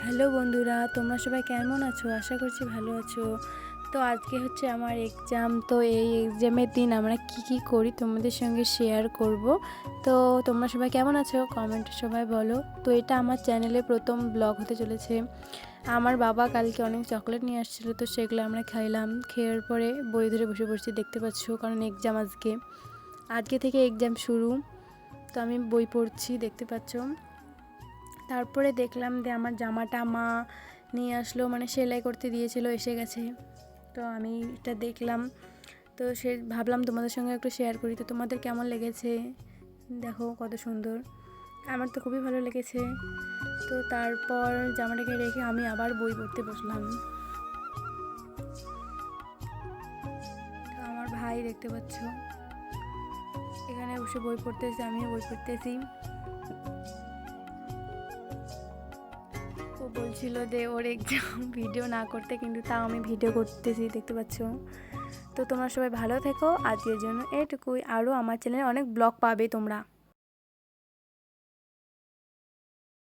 Hello বন্ধুরা, তোমরা সবাই কেমন আছো? আশা করছি ভালো আছো। তো আজকে হচ্ছে আমার এক্সাম। তো এই এক্সামের দিন আমরা কি করি তোমাদের সঙ্গে শেয়ার করব। তো তোমরা সবাই কেমন আছো কমেন্টে সবাই বলো। তো এটা আমার চ্যানেলে প্রথম ব্লগ হতে চলেছে। আমার বাবা কালকে অনেক চকলেট নিয়ে আসছিলো, তো সেগুলো আমরা খাইলাম। খাওয়ার পরে বই ধরে বসে পড়ছি, দেখতে পাচ্ছ, কারণ এক্সাম আজকে থেকে এক্সাম শুরু। তো আমি বই পড়ছি, দেখতে পাচ্ছ। তারপরে দেখলাম যে আমার জামাটা মা নিয়ে আসলো, মানে সেলাই করতে দিয়েছিল, এসে গেছে। তো আমি এটা দেখলাম, তো সে ভাবলাম তোমাদের সঙ্গে একটু শেয়ার করি। তো তোমাদের কেমন লেগেছে দেখো, কত সুন্দর। আমার তো খুবই ভালো লেগেছে। তো তারপর জামাটাকে রেখে আমি আবার বই পড়তে বসলাম। তো আমার ভাই দেখতে পাচ্ছ এখানে বসে বই পড়তেছে, আমিও বই পড়তেছি। ও বলছিল যে ওর এক্সাম ভিডিও না করতে, কিন্তু তাও আমি ভিডিও করতেছি, দেখতে পাচ্ছ। তো তোমরা সবাই ভালো থেকো, আজকের জন্য এটুকুই। আরও আমার চ্যানেলে অনেক ব্লগ পাবে তোমরা।